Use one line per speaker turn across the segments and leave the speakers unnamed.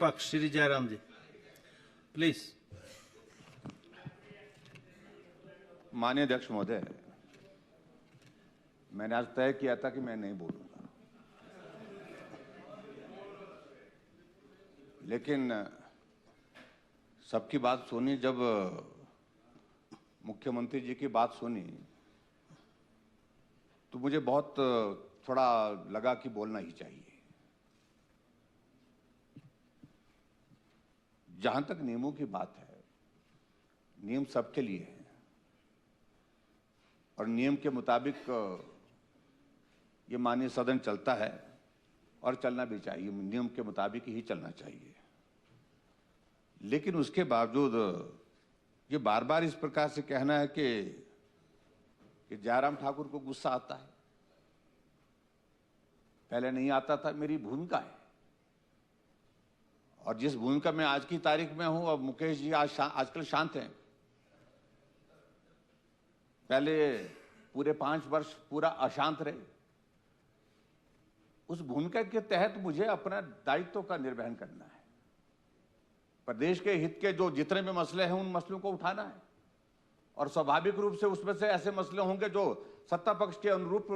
पक्ष श्री जयराम जी प्लीज।
माननीय अध्यक्ष महोदय, मैंने आज तय किया था कि मैं नहीं बोलूंगा, लेकिन सबकी बात सुनी, जब मुख्यमंत्री जी की बात सुनी तो मुझे बहुत थोड़ा लगा कि बोलना ही चाहिए। जहां तक नियमों की बात है, नियम सबके लिए है और नियम के मुताबिक ये माननीय सदन चलता है और चलना भी चाहिए, नियम के मुताबिक ही चलना चाहिए। लेकिन उसके बावजूद ये बार बार इस प्रकार से कहना है कि जयराम ठाकुर को गुस्सा आता है, पहले नहीं आता था, मेरी भूमिका है। और जिस भूमिका में आज की तारीख में हूं, अब मुकेश जी आजकल शांत हैं, पहले पूरे 5 वर्ष पूरा अशांत रहे। उस भूमिका के तहत मुझे अपना दायित्व का निर्वहन करना है। प्रदेश के हित के जो जितने भी मसले हैं उन मसलों को उठाना है और स्वाभाविक रूप से उसमें से ऐसे मसले होंगे जो सत्ता पक्ष के अनुरूप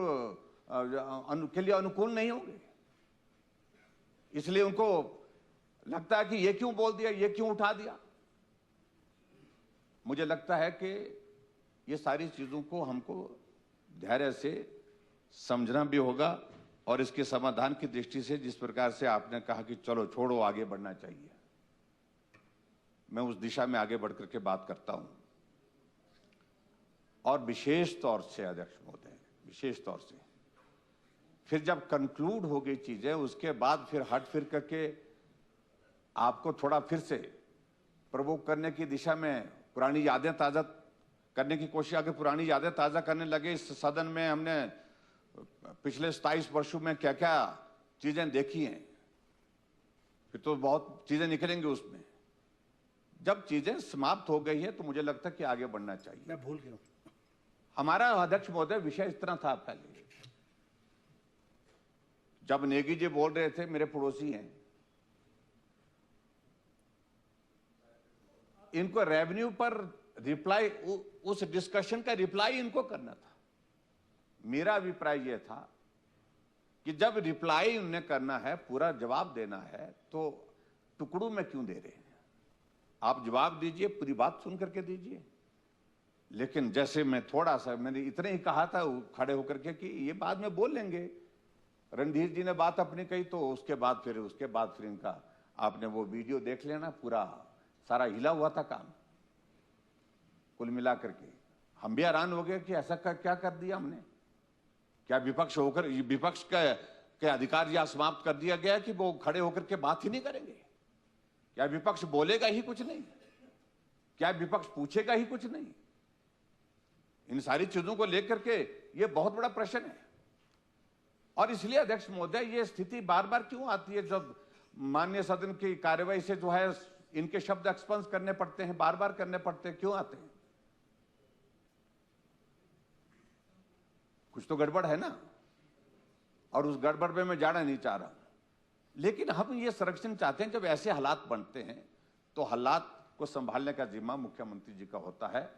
के लिए अनुकूल नहीं होंगे। इसलिए उनको लगता है कि ये क्यों बोल दिया, ये क्यों उठा दिया। मुझे लगता है कि ये सारी चीजों को हमको धैर्य से समझना भी होगा और इसके समाधान की दृष्टि से जिस प्रकार से आपने कहा कि चलो छोड़ो, आगे बढ़ना चाहिए, मैं उस दिशा में आगे बढ़कर के बात करता हूं। और विशेष तौर से अध्यक्ष महोदय, विशेष तौर से फिर जब कंक्लूड हो गई चीजें, उसके बाद फिर हट फिर करके आपको थोड़ा फिर से प्रवोक करने की दिशा में पुरानी यादें ताजा करने की कोशिश, आगे पुरानी यादें ताजा करने लगे। इस सदन में हमने पिछले 27 वर्षों में क्या क्या चीजें देखी हैं, फिर तो बहुत चीजें निकलेंगी उसमें। जब चीजें समाप्त हो गई है तो मुझे लगता है कि आगे बढ़ना चाहिए।
मैं भूल गया।
हमारा अध्यक्ष महोदय विषय इस तरह था, पहले जब नेगी जी बोल रहे थे, मेरे पड़ोसी हैं, इनको रेवेन्यू पर रिप्लाई, उस डिस्कशन का रिप्लाई इनको करना था। मेरा अभिप्राय यह था कि जब रिप्लाई उन्हें करना है, पूरा जवाब देना है, तो टुकड़ों में क्यों दे रहे हैं। आप जवाब दीजिए, पूरी बात सुन करके दीजिए। लेकिन जैसे मैं थोड़ा सा, मैंने इतने ही कहा था खड़े होकर के कि ये बाद में बोल लेंगे, रणधीर जी ने बात अपनी कही, तो उसके बाद फिर इनका आपने वो वीडियो देख लेना, पूरा सारा हिला हुआ था काम। कुल मिलाकर के हम भी हैरान हो गए कि ऐसा क्या कर दिया हमने। क्या विपक्ष होकर विपक्ष के अधिकार या समाप्त कर दिया गया कि वो खड़े होकर के बात ही नहीं करेंगे? क्या विपक्ष बोलेगा ही कुछ नहीं? क्या विपक्ष पूछेगा ही कुछ नहीं? इन सारी चीजों को लेकर के ये बहुत बड़ा प्रश्न है। और इसलिए अध्यक्ष महोदय, ये स्थिति बार बार क्यों आती है जब माननीय सदन की कार्यवाही से जो है इनके शब्द एक्सपंस करने पड़ते हैं, बार बार करने पड़ते हैं, क्यों आते हैं? कुछ तो गड़बड़ है ना, और उस गड़बड़ में मैं जाना नहीं चाह रहा। लेकिन हम ये संरक्षण चाहते हैं, जब ऐसे हालात बनते हैं तो हालात को संभालने का जिम्मा मुख्यमंत्री जी का होता है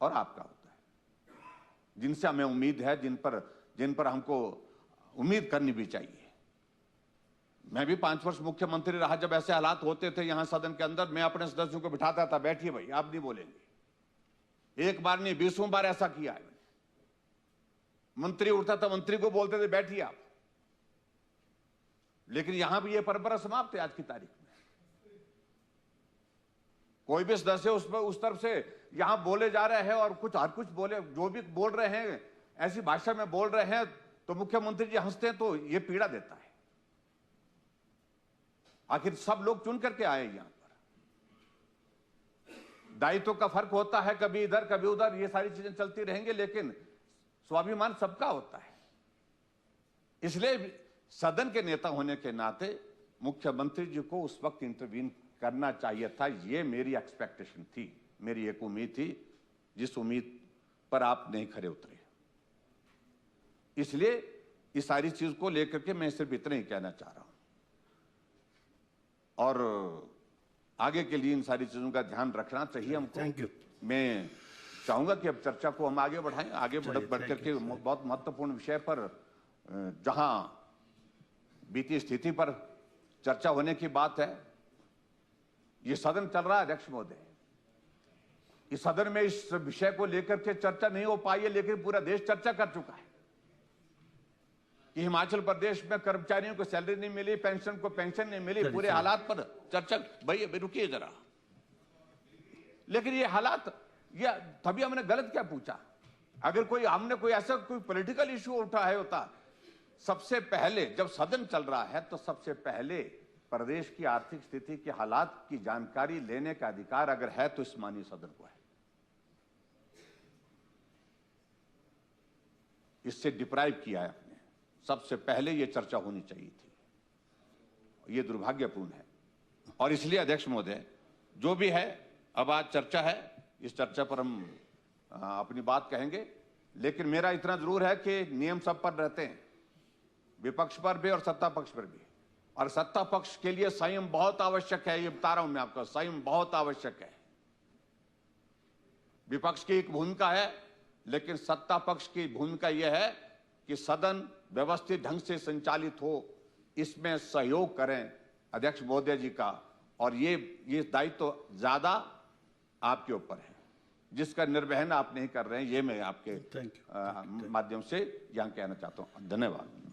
और आपका होता है, जिनसे हमें उम्मीद है, जिन पर हमको उम्मीद करनी भी चाहिए। मैं भी 5 वर्ष मुख्यमंत्री रहा, जब ऐसे हालात होते थे यहां सदन के अंदर, मैं अपने सदस्यों को बिठाता था, बैठिए भाई, आप नहीं बोलेंगे। एक बार नहीं, 20 बार ऐसा किया है। मंत्री उठता था, मंत्री को बोलते थे बैठिए आप। लेकिन यहां भी ये परंपरा समाप्त है आज की तारीख में। कोई भी सदस्य उस तरफ से यहां बोले जा रहे हैं और हर कुछ बोले, जो भी बोल रहे हैं ऐसी भाषा में बोल रहे हैं, तो मुख्यमंत्री जी हंसते हैं, तो ये पीड़ा देता है। आखिर सब लोग चुन करके आए यहां पर, दायित्व का फर्क होता है, कभी इधर कभी उधर, ये सारी चीजें चलती रहेंगी, लेकिन स्वाभिमान सबका होता है। इसलिए सदन के नेता होने के नाते मुख्यमंत्री जी को उस वक्त इंटरवीन करना चाहिए था। ये मेरी एक्सपेक्टेशन थी, मेरी एक उम्मीद थी, जिस उम्मीद पर आप नहीं खरे उतरे। इसलिए इस सारी चीज को लेकर के मैं सिर्फ इतना ही कहना चाह रहा हूं। और आगे के लिए इन सारी चीजों का ध्यान रखना चाहिए हमको।
Thank you.
मैं चाहूंगा कि अब चर्चा को हम आगे बढ़ाएं, आगे बढ़ करके बहुत महत्वपूर्ण विषय पर जहां बीती स्थिति पर चर्चा होने की बात है। ये सदन चल रहा है अध्यक्ष महोदय, इस सदन में इस विषय को लेकर के चर्चा नहीं हो पाई है, लेकिन पूरा देश चर्चा कर चुका है कि हिमाचल प्रदेश में कर्मचारियों को सैलरी नहीं मिली, पेंशन को पेंशन नहीं मिली, पूरे हालात पर चर्चा। भाई अभी रुकिए जरा, लेकिन ये हालात, ये तभी हमने गलत क्या पूछा? अगर कोई हमने कोई ऐसा कोई पॉलिटिकल इश्यू उठाया होता, सबसे पहले जब सदन चल रहा है तो सबसे पहले प्रदेश की आर्थिक स्थिति के हालात की जानकारी लेने का अधिकार अगर है तो इस माननीय सदन को है। इससे डिप्राइव किया है आपने, सबसे पहले यह चर्चा होनी चाहिए थी। यह दुर्भाग्यपूर्ण है और इसलिए अध्यक्ष महोदय जो भी है, अब आज चर्चा है, इस चर्चा पर हम अपनी बात कहेंगे, लेकिन मेरा इतना जरूर है कि नियम सब पर रहते हैं, विपक्ष पर भी और सत्ता पक्ष पर भी। और सत्ता पक्ष के लिए संयम बहुत आवश्यक है, ये बता रहा हूं मैं आपको, संयम बहुत आवश्यक है। विपक्ष की एक भूमिका है, लेकिन सत्ता पक्ष की भूमिका यह है कि सदन व्यवस्थित ढंग से संचालित हो, इसमें सहयोग करें अध्यक्ष महोदय जी का। और ये दायित्व तो ज्यादा आपके ऊपर है, जिसका निर्वहन आप नहीं कर रहे हैं, ये मैं आपके माध्यम से यहां कहना चाहता हूं। धन्यवाद।